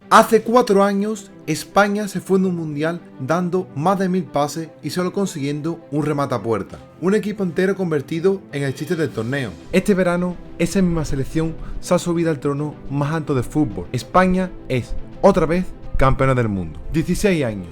Hace 4 años, España se fue en un mundial dando más de 1000 pases y solo consiguiendo un remate a puerta. Un equipo entero convertido en el chiste del torneo. Este verano, esa misma selección se ha subido al trono más alto del fútbol. España es, otra vez, campeona del mundo. 16 años.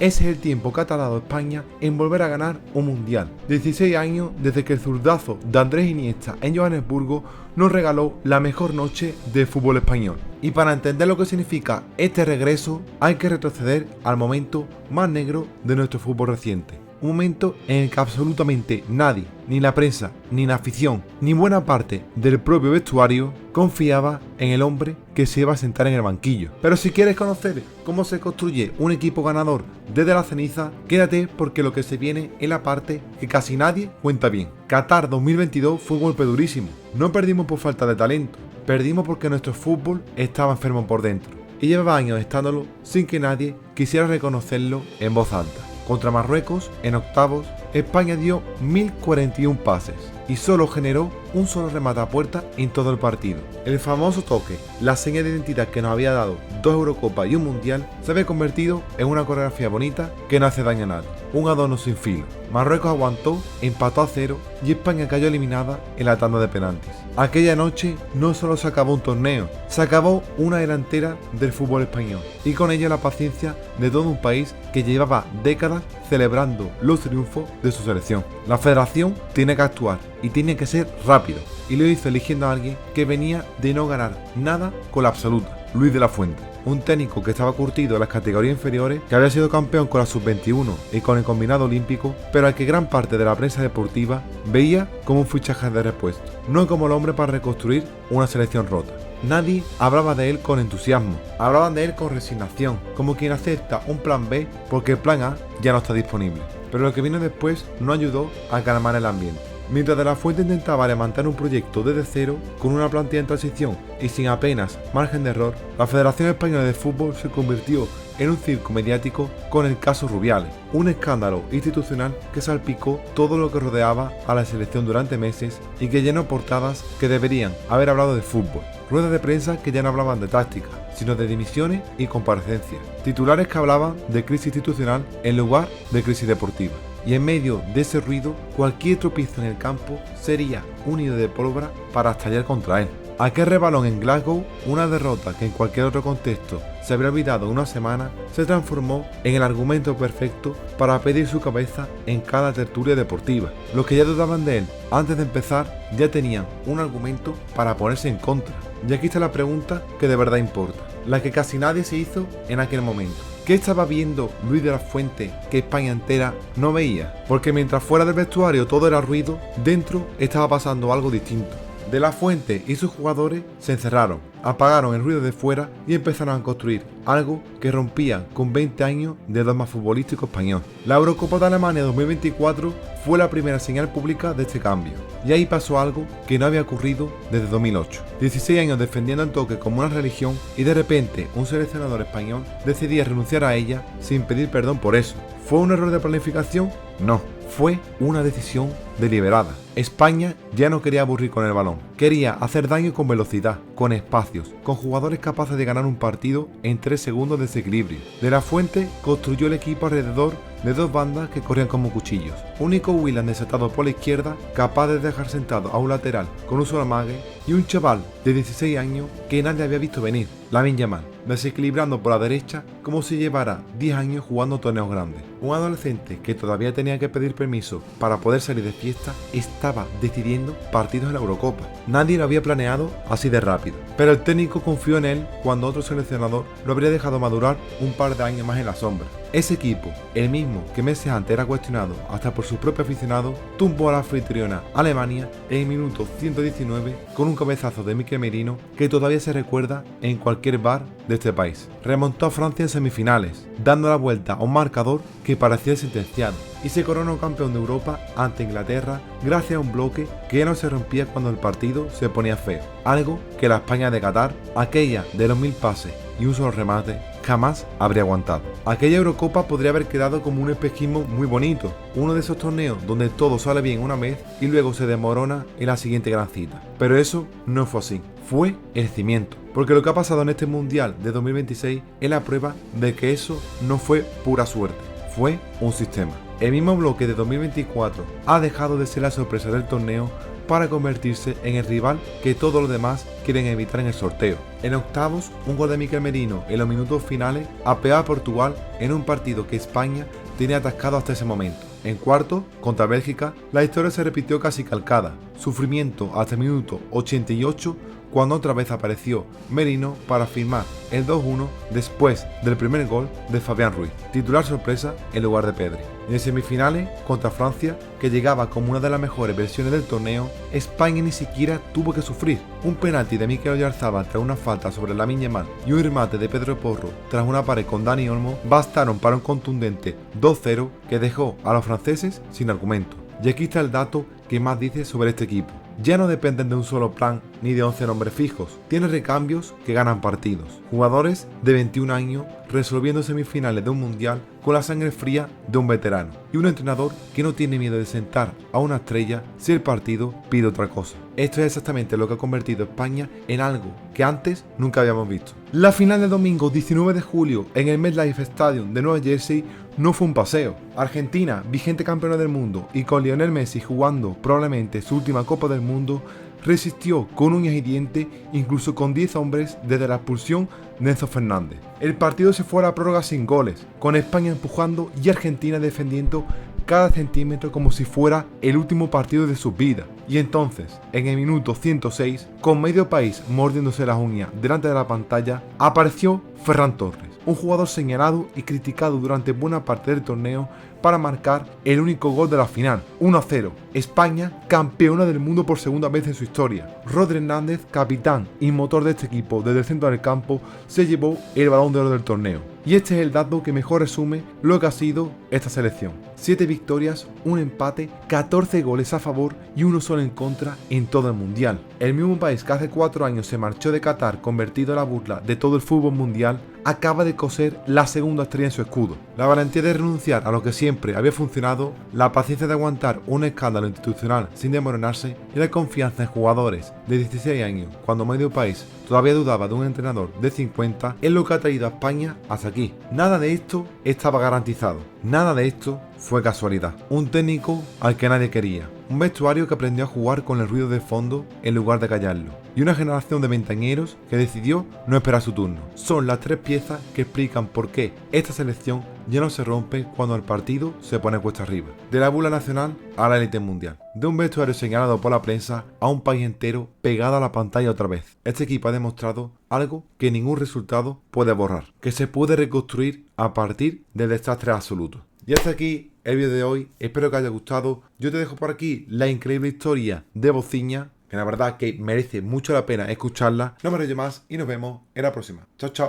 Ese es el tiempo que ha tardado España en volver a ganar un mundial. 16 años desde que el zurdazo de Andrés Iniesta en Johannesburgo nos regaló la mejor noche del fútbol español. Y para entender lo que significa este regreso, hay que retroceder al momento más negro de nuestro fútbol reciente. Un momento en el que absolutamente nadie, ni la prensa, ni la afición, ni buena parte del propio vestuario, confiaba en el hombre que se iba a sentar en el banquillo. Pero si quieres conocer cómo se construye un equipo ganador desde la ceniza, quédate porque lo que se viene es la parte que casi nadie cuenta bien. Qatar 2022 fue un golpe durísimo. No perdimos por falta de talento, perdimos porque nuestro fútbol estaba enfermo por dentro. Y llevaba años estándolo sin que nadie quisiera reconocerlo en voz alta. Contra Marruecos, en octavos, España dio 1041 pases y solo generó un solo remate a puerta en todo el partido. El famoso toque, la seña de identidad que nos había dado 2 Eurocopas y un Mundial, se había convertido en una coreografía bonita que no hace daño a nadie. Un adorno sin filo. Marruecos aguantó, empató a 0 y España cayó eliminada en la tanda de penaltis. Aquella noche no solo se acabó un torneo, se acabó una delantera del fútbol español y con ella la paciencia de todo un país que llevaba décadas celebrando los triunfos de su selección. La federación tiene que actuar y tiene que ser rápido y lo hizo eligiendo a alguien que venía de no ganar nada con la absoluta, Luis de la Fuente. Un técnico que estaba curtido en las categorías inferiores, que había sido campeón con la sub-21 y con el combinado olímpico, pero al que gran parte de la prensa deportiva veía como un fichaje de repuesto, no como el hombre para reconstruir una selección rota. Nadie hablaba de él con entusiasmo, hablaban de él con resignación, como quien acepta un plan B porque el plan A ya no está disponible. Pero lo que vino después no ayudó a calmar el ambiente. Mientras De la Fuente intentaba levantar un proyecto desde cero, con una plantilla en transición y sin apenas margen de error, la Federación Española de Fútbol se convirtió en un circo mediático con el caso Rubiales, un escándalo institucional que salpicó todo lo que rodeaba a la selección durante meses y que llenó portadas que deberían haber hablado de fútbol, ruedas de prensa que ya no hablaban de táctica, sino de dimisiones y comparecencias, titulares que hablaban de crisis institucional en lugar de crisis deportiva. Y en medio de ese ruido, cualquier tropiezo en el campo sería un nido de pólvora para estallar contra él. Aquel rebalón en Glasgow, una derrota que en cualquier otro contexto se habría olvidado una semana, se transformó en el argumento perfecto para pedir su cabeza en cada tertulia deportiva. Los que ya dudaban de él antes de empezar ya tenían un argumento para ponerse en contra. Y aquí está la pregunta que de verdad importa, la que casi nadie se hizo en aquel momento. ¿Qué estaba viendo Luis de la Fuente que España entera no veía? Porque mientras fuera del vestuario todo era ruido, dentro estaba pasando algo distinto. De la Fuente y sus jugadores se encerraron, apagaron el ruido de fuera y empezaron a construir algo que rompía con 20 años de dogma futbolístico español. La Eurocopa de Alemania 2024 fue la primera señal pública de este cambio, y ahí pasó algo que no había ocurrido desde 2008. 16 años defendiendo el toque como una religión y de repente un seleccionador español decidía renunciar a ella sin pedir perdón por eso. ¿Fue un error de planificación? No, fue una decisión deliberada. España ya no quería aburrir con el balón, quería hacer daño con velocidad, con espacios, con jugadores capaces de ganar un partido en 3 segundos de desequilibrio. De la Fuente construyó el equipo alrededor de 2 bandas que corrían como cuchillos. Un Nico Williams desatado por la izquierda, capaz de dejar sentado a un lateral con un solo amague, y un chaval de 16 años que nadie había visto venir, Lamine Yamal, desequilibrando por la derecha como si llevara 10 años jugando torneos grandes. Un adolescente que todavía tenía que pedir permiso para poder salir de fiesta estaba decidiendo partidos en la Eurocopa. Nadie lo había planeado así de rápido, pero el técnico confió en él cuando otro seleccionador lo habría dejado madurar un par de años más en la sombra. Ese equipo, el mismo que meses antes era cuestionado hasta por sus propios aficionados, tumbó a la anfitriona Alemania en el minuto 119 con un cabezazo de Mikel Merino que todavía se recuerda en cualquier bar de este país. Remontó a Francia en semifinales, dando la vuelta a un marcador que parecía sentenciado, y se coronó campeón de Europa ante Inglaterra gracias a un bloque que ya no se rompía cuando el partido se ponía feo. Algo que la España de Qatar, aquella de los 1000 pases y un solo remate, jamás habría aguantado. Aquella Eurocopa podría haber quedado como un espejismo muy bonito, uno de esos torneos donde todo sale bien una vez y luego se desmorona en la siguiente gran cita. Pero eso no fue así. fue el cimiento. Porque lo que ha pasado en este Mundial de 2026 es la prueba de que eso no fue pura suerte, fue un sistema. El mismo bloque de 2024 ha dejado de ser la sorpresa del torneo para convertirse en el rival que todos los demás quieren evitar en el sorteo. En octavos, un gol de Mikel Merino en los minutos finales apeaba a Portugal en un partido que España tenía atascado hasta ese momento. En cuartos, contra Bélgica, la historia se repitió casi calcada. Sufrimiento hasta el minuto 88, cuando otra vez apareció Merino para firmar el 2-1 después del primer gol de Fabián Ruiz, titular sorpresa en lugar de Pedri. En semifinales, contra Francia, que llegaba como una de las mejores versiones del torneo, España ni siquiera tuvo que sufrir. Un penalti de Mikel Oyarzabal tras una falta sobre Lamine Yamal y un remate de Pedro Porro tras una pared con Dani Olmo bastaron para un contundente 2-0 que dejó a los franceses sin argumento. Y aquí está el dato que más dice sobre este equipo. Ya no dependen de un solo plan ni de 11 nombres fijos, tiene recambios que ganan partidos. Jugadores de 21 años resolviendo semifinales de un mundial con la sangre fría de un veterano. Y un entrenador que no tiene miedo de sentar a una estrella si el partido pide otra cosa. Esto es exactamente lo que ha convertido a España en algo que antes nunca habíamos visto. La final del domingo 19 de julio en el MetLife Stadium de Nueva Jersey no fue un paseo. Argentina, vigente campeona del mundo y con Lionel Messi jugando probablemente su última Copa del Mundo, resistió con uñas y dientes, incluso con 10 hombres desde la expulsión de Enzo Fernández. El partido se fue a la prórroga sin goles, con España empujando y Argentina defendiendo cada centímetro como si fuera el último partido de su vida. Y entonces, en el minuto 106, con medio país mordiéndose las uñas delante de la pantalla, apareció Ferran Torres, un jugador señalado y criticado durante buena parte del torneo para marcar el único gol de la final, 1-0. España, campeona del mundo por segunda vez en su historia. Rodri Hernández, capitán y motor de este equipo desde el centro del campo, se llevó el Balón de Oro del torneo. Y este es el dato que mejor resume lo que ha sido esta selección. 7 victorias, un empate, 14 goles a favor y 1 solo en contra en todo el mundial. El mismo país que hace 4 años se marchó de Qatar convertido en la burla de todo el fútbol mundial, acaba de coser la segunda estrella en su escudo. La valentía de renunciar a lo que siempre había funcionado, la paciencia de aguantar un escándalo institucional sin desmoronarse y la confianza en jugadores de 16 años cuando medio país todavía dudaba de un entrenador de 50 es lo que ha traído a España hasta aquí. Nada de esto estaba garantizado, nada de esto fue casualidad. Un técnico al que nadie quería, un vestuario que aprendió a jugar con el ruido de fondo en lugar de callarlo, y una generación de veinteañeros que decidió no esperar su turno. Son las 3 piezas que explican por qué esta selección ya no se rompe cuando el partido se pone cuesta arriba. De la bula nacional a la élite mundial. De un vestuario señalado por la prensa a un país entero pegado a la pantalla otra vez. Este equipo ha demostrado algo que ningún resultado puede borrar, que se puede reconstruir a partir del desastre absoluto. Y hasta aquí el vídeo de hoy, espero que haya gustado. Yo te dejo por aquí la increíble historia de Bociña, que la verdad que merece mucho la pena escucharla. No me enrollo más y nos vemos en la próxima. Chao, chao.